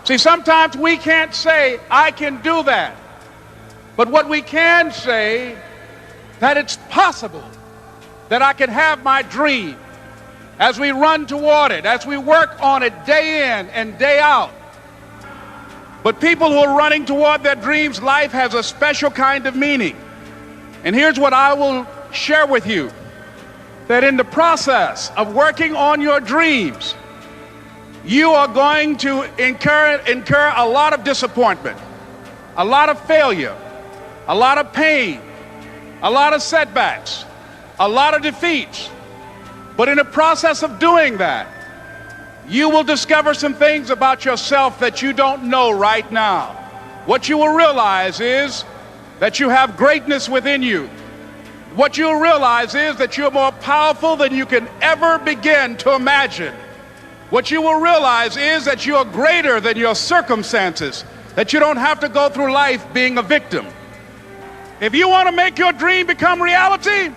See, sometimes we can't say, I can do that. But what we can say, that it's possible that I can have my dream as we run toward it, as we work on it day in and day out. But people who are running toward their dreams, life has a special kind of meaning. And here's what I will share with you, that in the process of working on your dreams, you are going to incur a lot of disappointment, a lot of failure, a lot of pain, a lot of setbacks, a lot of defeats. But in the process of doing that, you will discover some things about yourself that you don't know right now. What you will realize is that you have greatness within you. What you'll realize is that you're more powerful than you can ever begin to imagine. What you will realize is that you are greater than your circumstances, that you don't have to go through life being a victim. If you want to make your dream become reality,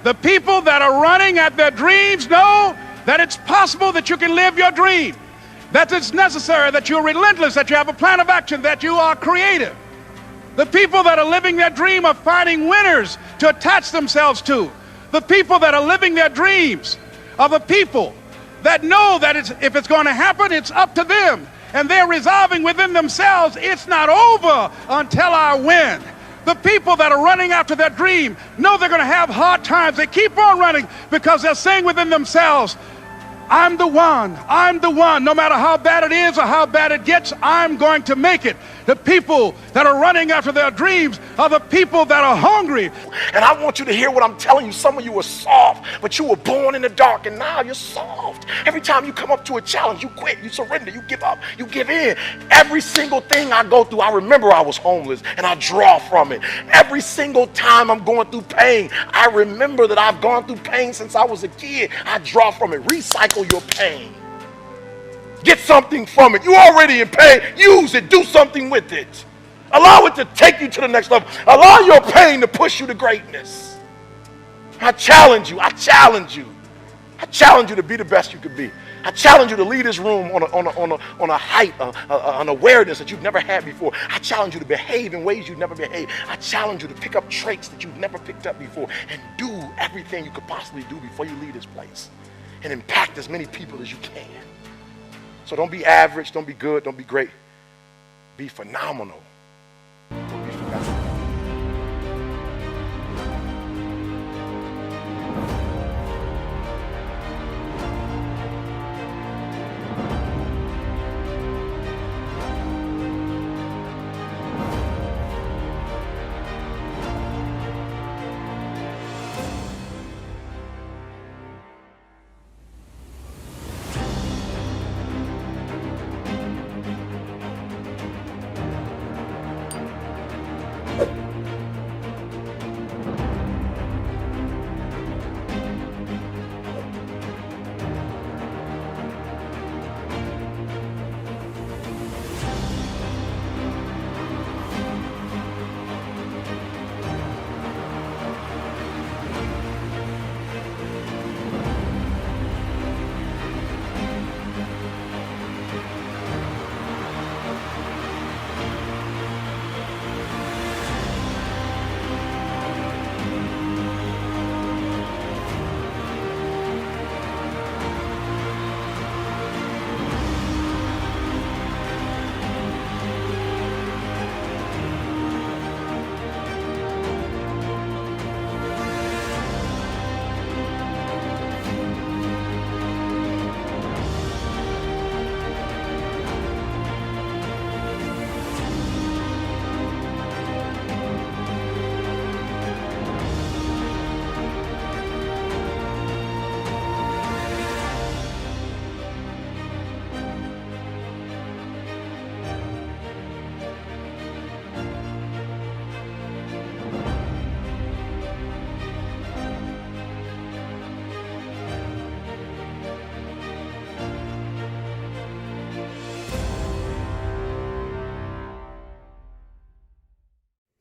the people that are running at their dreams know that it's possible that you can live your dream, that it's necessary, that you're relentless, that you have a plan of action, that you are creative. The people that are living their dream are finding winners to attach themselves to. The people that are living their dreams are the people that know that if it's going to happen, it's up to them. And they're resolving within themselves, it's not over until I win. The people that are running after their dream know they're going to have hard times. They keep on running because they're saying within themselves, I'm the one, no matter how bad it is or how bad it gets, I'm going to make it. The people that are running after their dreams are the people that are hungry. And I want you to hear what I'm telling you. Some of you were soft, but you were born in the dark, and now you're soft. Every time you come up to a challenge, you quit, you surrender, you give up, you give in. Every single thing I go through, I remember I was homeless, and I draw from it. Every single time I'm going through pain, I remember that I've gone through pain since I was a kid. I draw from it. Recycle your pain. Get something from it. You're already in pain. Use it. Do something with it. Allow it to take you to the next level. Allow your pain to push you to greatness. I challenge you. I challenge you. I challenge you to be the best you could be. I challenge you to lead this room on a height, an awareness that you've never had before. I challenge you to behave in ways you've never behaved. I challenge you to pick up traits that you've never picked up before and do everything you could possibly do before you leave this place and impact as many people as you can. So don't be average, don't be good, don't be great. Be phenomenal. Don't be forgotten.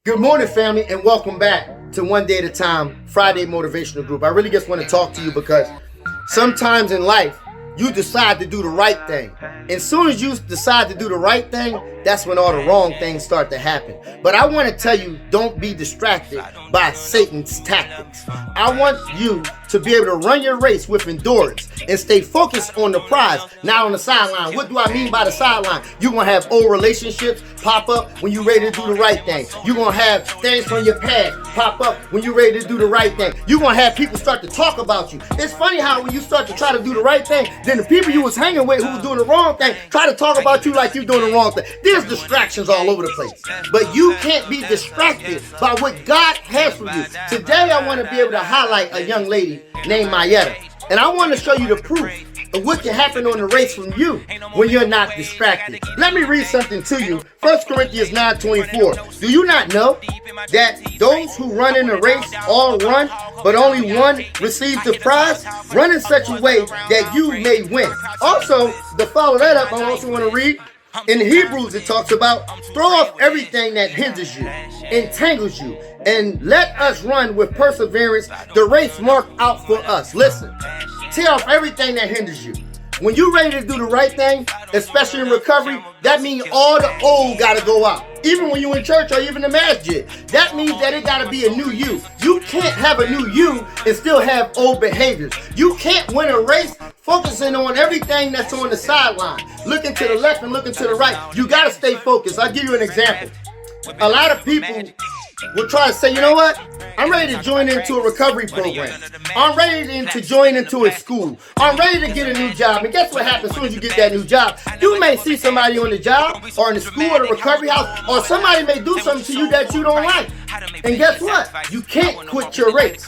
Good morning, family, and welcome back to One Day at a Time Friday Motivational Group. I really just want to talk to you because sometimes in life you decide to do the right thing. As soon as you decide to do the right thing, that's when all the wrong things start to happen. But I want to tell you, don't be distracted by Satan's tactics. I want you to be able to run your race with endurance and stay focused on the prize, not on the sideline. What do I mean by the sideline? You're going to have old relationships pop up when you're ready to do the right thing. You're going to have things from your past pop up when you're ready to do the right thing. You're going to have people start to talk about you. It's funny how when you start to try to do the right thing, then the people you was hanging with who was doing the wrong thing try to talk about you like you're doing the wrong thing. There's distractions all over the place. But you can't be distracted by what God has for you. Today I want to be able to highlight a young lady named Mayetta. And I want to show you the proof of what can happen on the race from you when you're not distracted. Let me read something to you. 1 Corinthians 9:24. Do you not know that those who run in the race all run, but only one receives the prize? Run in such a way that you may win. Also, to follow that up, I also want to read in Hebrews, it talks about throw off everything that hinders you, entangles you, and let us run with perseverance the race marked out for us. Listen, tear off everything that hinders you. When you're ready to do the right thing, especially in recovery, that means all the old got to go out. Even when you're in church or even the masjid, that means that it got to be a new you. You can't have a new you and still have old behaviors. You can't win a race focusing on everything that's on the sideline, looking to the left and looking to the right. You got to stay focused. I'll give you an example. A lot of people will try to say, you know what? I'm ready to join into a recovery program. I'm ready to join into a school. I'm ready to get a new job. And guess what happens as soon as you get that new job? You may see somebody on the job or in the school or the recovery house, or somebody may do something to you that you don't like. And guess what? You can't quit your race.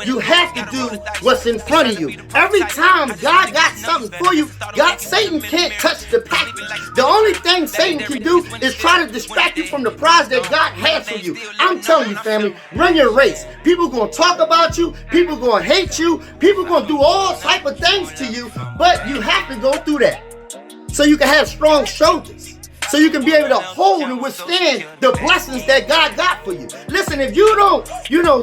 You have to do what's in front of you. Every time God got something for you, Satan can't touch the package. The only thing Satan can do is try to distract you from the prize that God has for you. I'm telling you, family, run your race. People going to talk about you. People going to hate you. People going to do all type of things to you. But you have to go through that so you can have strong shoulders. So you can be able to hold and withstand the blessings that God got for you. Listen, if you don't,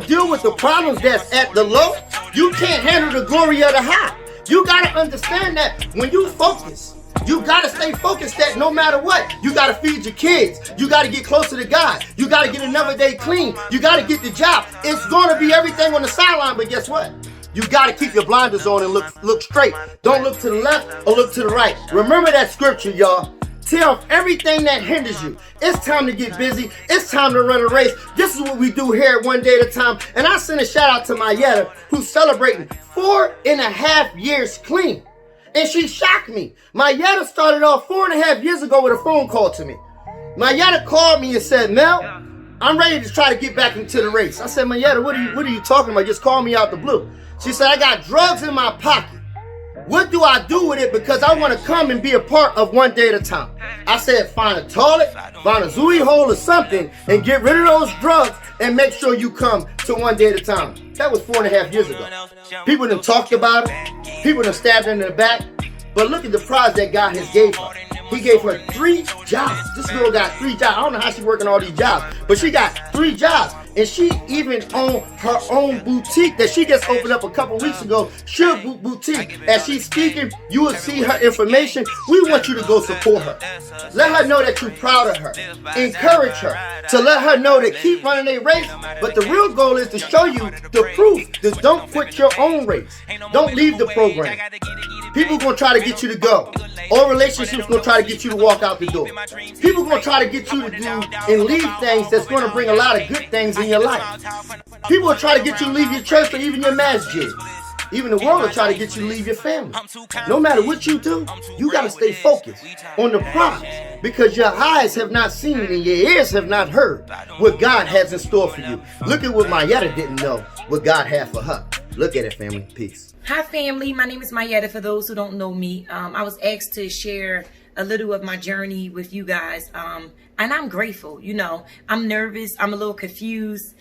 deal with the problems that's at the low, you can't handle the glory of the high. You got to understand that when you focus, you got to stay focused that no matter what, you got to feed your kids. You got to get closer to God. You got to get another day clean. You got to get the job. It's going to be everything on the sideline, but guess what? You got to keep your blinders on and look straight. Don't look to the left or look to the right. Remember that scripture, y'all. Tear off everything that hinders you. It's time to get busy. It's time to run a race. This is what we do here at One Day at a Time. And I send a shout out to Mayetta, who's celebrating 4.5 years clean. And she shocked me. Mayetta started off 4.5 years ago with a phone call to me. Mayetta called me and said, Mel, I'm ready to try to get back into the race. I said, Mayetta, what are you talking about? Just call me out the blue. She said, I got drugs in my pocket. What do I do with it? Because I want to come and be a part of One Day at a Time. I said, find a toilet, find a zooey hole or something, and get rid of those drugs and make sure you come to One Day at a Time. That was 4.5 years ago. People done talked about it. People done stabbed her in the back. But look at the prize that God has gave her. He gave her 3 jobs. This girl got 3 jobs. I don't know how she's working all these jobs, but she got 3 jobs. And she even owned her own boutique that she just opened up a couple weeks ago, Sure Boutique. As she's speaking, you will see her information. We want you to go support her. Let her know that you're proud of her. Encourage her to let her know that keep running a race. But the real goal is to show you the proof that don't quit your own race. Don't leave the program. People going to try to get you to go. All relationships going to try to get you to walk out the door. People going to try to get you to do and leave things that's going to bring a lot of good things in your life. People will try to get you to leave your church or even your masjid. Even the world will try to get you to leave your family. No matter what you do, you got to stay focused on the prize, because your eyes have not seen and your ears have not heard what God has in store for you. Look at what Mayetta didn't know, what God had for her. Look at it, family. Peace. Hi, family. My name is Mayetta. For those who don't know me, I was asked to share a little of my journey with you guys. And I'm grateful. I'm nervous. I'm a little confused.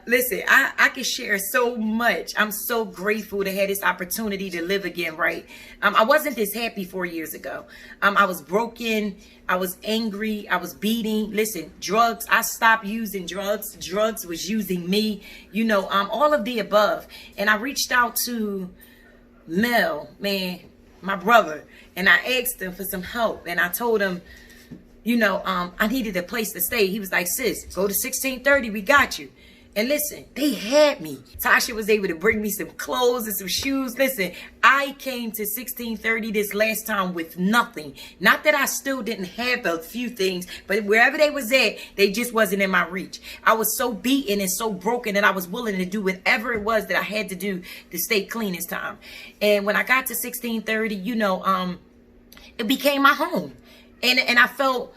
Listen, I can share so much. I'm so grateful to have this opportunity to live again, right? I wasn't this happy 4 years ago. I was broken. I was angry. I was beating. Listen, drugs. I stopped using drugs. Drugs was using me, all of the above. And I reached out to Mel, man. my brother, and I asked him for some help, and I told him, I needed a place to stay. He was like, sis, go to 1630, we got you. And listen, they had me. Tasha was able to bring me some clothes and some shoes. Listen, I came to 1630 this last time with nothing. Not that I still didn't have a few things, but wherever they was at, they just wasn't in my reach. I was so beaten and so broken that I was willing to do whatever it was that I had to do to stay clean this time. And when I got to 1630, it became my home. And I felt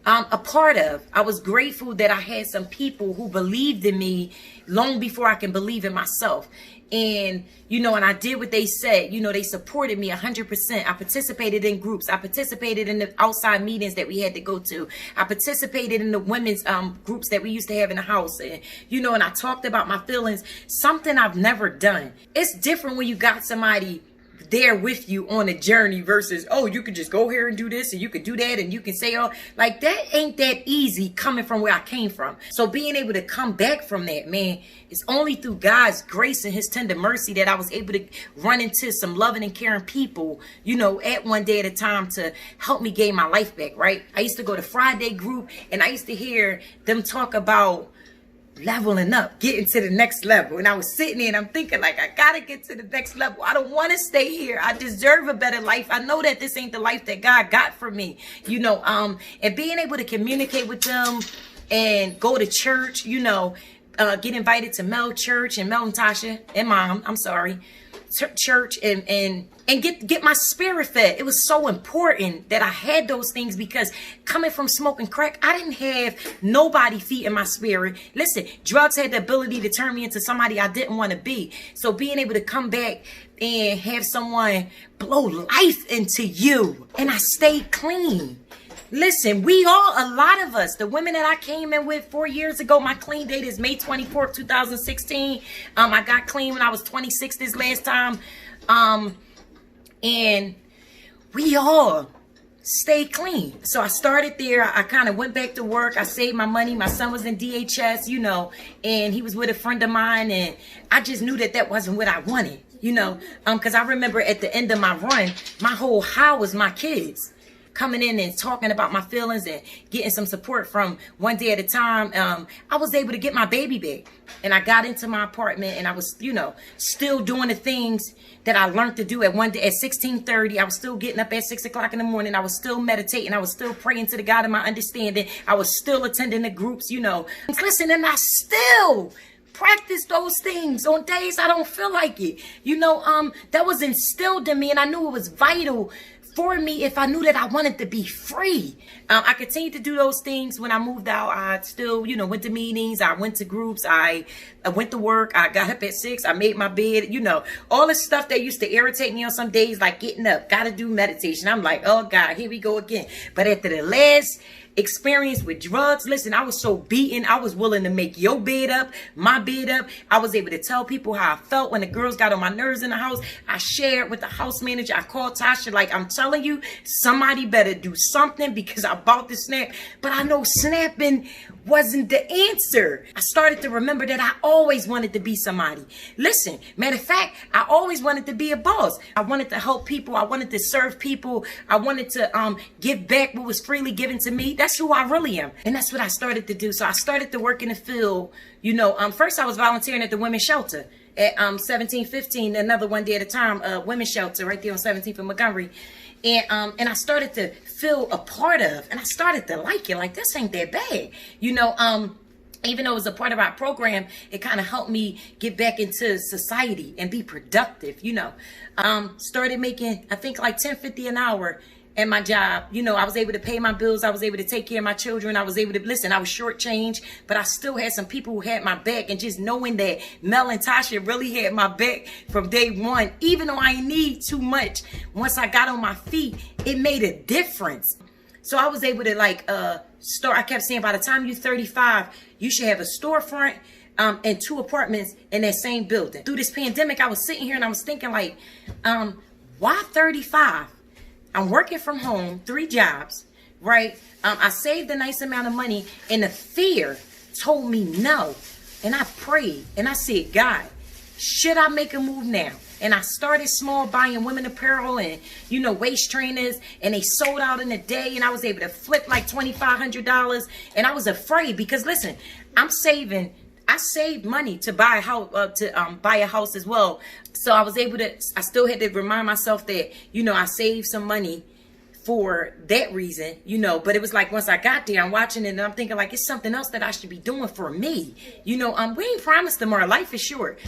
a part of. I was grateful that I had some people who believed in me long before I can believe in myself. And, and I did what they said. They supported me 100%. I participated in groups. I participated in the outside meetings that we had to go to. I participated in the women's groups that we used to have in the house. And, and I talked about my feelings, something I've never done. It's different when you got somebody there with you on a journey versus, oh, you could just go here and do this and you could do that and you can say, oh, like that ain't that easy coming from where I came from. So being able to come back from that, man, it's only through God's grace and his tender mercy that I was able to run into some loving and caring people, at one day at a time to help me gain my life back, right? I used to go to Friday group and I used to hear them talk about leveling up, getting to the next level. And I was sitting there and I'm thinking, like, I gotta get to the next level. I don't want to stay here. I deserve a better life. I know that this ain't the life that God got for me, and being able to communicate with them and go to church, get invited to Mel Church and Mel and Tasha and Mom, I'm sorry, church and get my spirit fed. It was so important that I had those things because coming from smoking crack, I didn't have nobody feeding my spirit. Listen, drugs had the ability to turn me into somebody I didn't want to be. So being able to come back and have someone blow life into you, and I stayed clean. Listen, a lot of us, the women that I came in with 4 years ago, my clean date is May 24th, 2016. I got clean when I was 26 this last time. And we all stay clean. So I started there. I kind of went back to work. I saved my money. My son was in DHS, and he was with a friend of mine. And I just knew that wasn't what I wanted, because I remember at the end of my run, my whole how was my kids. Coming in and talking about my feelings and getting some support from one day at a time, I was able to get my baby back. And I got into my apartment and I was, still doing the things that I learned to do at 16:30. I was still getting up at 6 o'clock in the morning. I was still meditating. I was still praying to the God of my understanding. I was still attending the groups, Listen, and I still practice those things on days I don't feel like it. That was instilled in me, and I knew it was vital for me if I knew that I wanted to be free. I continued to do those things when I moved out. I still, went to meetings. I went to groups. I went to work. I got up at 6. I made my bed, all the stuff that used to irritate me on some days, like getting up, got to do meditation. I'm like, oh God, here we go again. But after the last experience with drugs, listen, I was so beaten. I was willing to make your bed up, my bed up. I was able to tell people how I felt when the girls got on my nerves in the house. I shared with the house manager. I called Tasha, like, I'm telling you, somebody better do something because I bought the snap. But I know snapping wasn't the answer. I started to remember that I always wanted to be somebody. Listen, matter of fact, I always wanted to be a boss. I wanted to help people. I wanted to serve people. I wanted to give back what was freely given to me. That's who I really am. And that's what I started to do. So I started to work in the field. First I was volunteering at the women's shelter at 1715, another one day at a time, women's shelter right there on 17th and Montgomery. And I started to feel a part of, and I started to like it. Like, this ain't that bad. Even though it was a part of our program, it kind of helped me get back into society and be productive, started making, I think, like $10.50 an hour at my job. I was able to pay my bills. I was able to take care of my children. I was able to listen. I was shortchanged, but I still had some people who had my back. And just knowing that Mel and Tasha really had my back from day one, even though I didn't need too much, once I got on my feet, it made a difference. So I was able to start. I kept saying, by the time you're 35, you should have a storefront and 2 apartments in that same building. Through this pandemic, I was sitting here and I was thinking, like, why 35? I'm working from home, 3 jobs, right? I saved a nice amount of money, and the fear told me no. And I prayed and I said, God, should I make a move now? And I started small, buying women apparel and, waist trainers, and they sold out in a day, and I was able to flip like $2,500. And I was afraid because, listen, I saved money to buy a house, buy a house as well. So I still had to remind myself that, I saved some money for that reason, but it was like once I got there, I'm watching it and I'm thinking like it's something else that I should be doing for me. We ain't promised tomorrow. Life is short.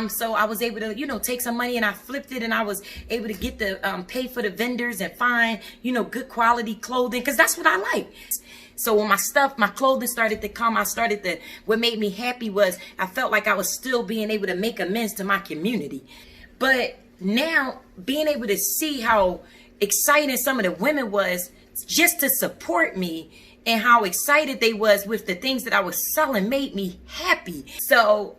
So I was able to, take some money and I flipped it, and I was able to get the pay for the vendors and find, good quality clothing, because that's what I like. So when my clothing started to come, what made me happy was I felt like I was still being able to make amends to my community. But now being able to see how excited some of the women was just to support me, and how excited they was with the things that I was selling made me happy. So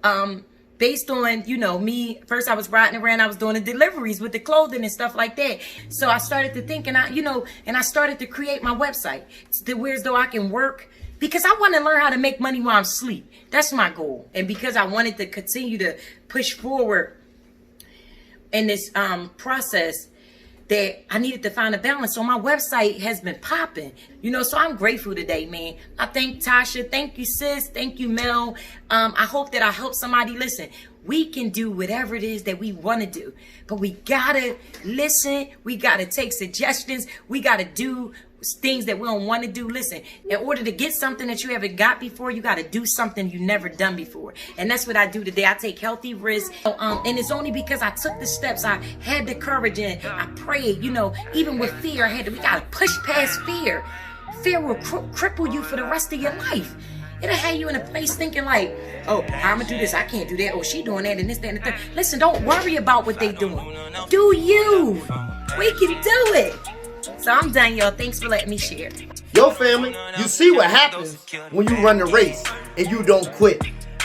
based on me, first I was riding around, I was doing the deliveries with the clothing and stuff like that. So I started to think, and I started to create my website to where as though I can work, because I want to learn how to make money while I'm asleep. That's my goal. And because I wanted to continue to push forward in this process, that I needed to find a balance. So my website has been popping, so I'm grateful today, man. I thank Tasha. Thank you, sis. Thank you, Mel. I hope that I help somebody. Listen, we can do whatever it is that we want to do, but we gotta listen. We gotta take suggestions. We gotta do things that we don't want to do. Listen, in order to get something that you haven't got before, you got to do something you never done before. And that's what I do today. I take healthy risks. And it's only because I took the steps. I had the courage and I prayed, even with fear, we got to push past fear. Fear will cripple you for the rest of your life. It'll have you in a place thinking like, oh, I'm gonna do this, I can't do that. Oh, she doing that and this, that, and the third. Listen, don't worry about what they doing. Do you. We can do it. So I'm done, y'all. Thanks for letting me share. Yo, family, you see what happens when you run the race and you don't quit.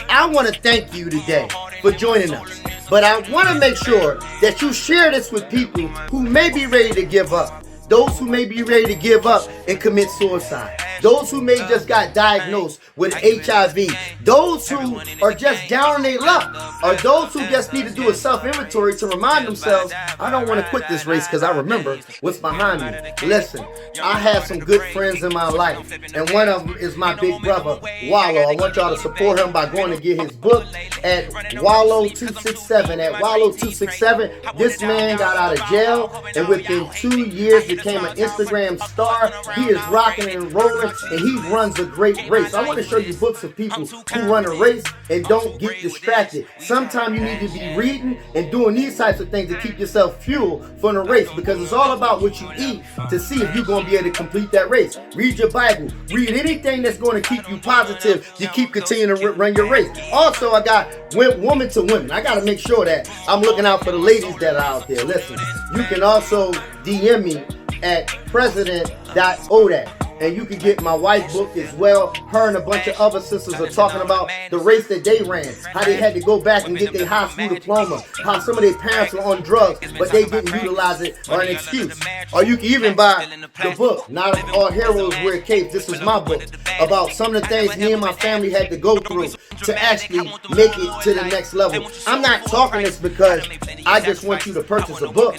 I want to thank you today for joining us. But I want to make sure that you share this with people who may be ready to give up. Those who may be ready to give up and commit suicide. Those who may just got diagnosed with HIV. Those who are just down in their luck. Or those who just need to do a self-inventory to remind themselves, I don't want to quit this race because I remember what's behind me. Listen, I have some good friends in my life. And one of them is my big brother, Wallow. I want y'all to support him by going to get his book at Wallow267. At Wallow267, this man got out of jail and within 2 years became an Instagram star. He is rocking and rolling, and he runs a great race. I want to show you books of people who run a race and don't get distracted. Sometimes you need to be reading and doing these types of things to keep yourself fueled for the race, because it's all about what you eat to see if you're going to be able to complete that race. Read your Bible. Read anything that's going to keep you positive to keep continuing to run your race. Also, I got woman to women. I got to make sure that I'm looking out for the ladies that are out there. Listen, you can also DM me at president.odak. And you can get my wife's book as well. Her and a bunch of other sisters are talking about the race that they ran. How they had to go back and get their high school diploma. How some of their parents were on drugs, but they didn't utilize it or an excuse. Or you can even buy the book, Not All Heroes Wear Capes. This is my book about some of the things me and my family had to go through to actually make it to the next level. I'm not talking this because I just want you to purchase a book.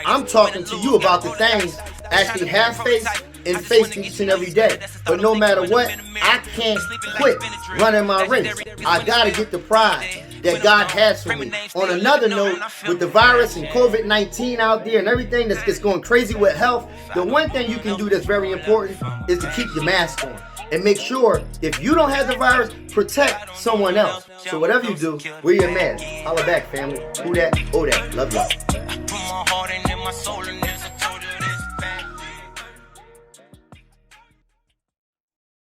I'm talking to you about the things I actually have faced and face each and every day. But no matter what, I can't quit running my race. I gotta get the prize that God has for me. On another note, with the virus and COVID-19 out there and everything that's just going crazy with health, the one thing you can do that's very important is to keep your mask on. And make sure if you don't have the virus, protect someone else. So whatever you do, wear your mask. Holla back, family. Who that? Oh that. Love y'all.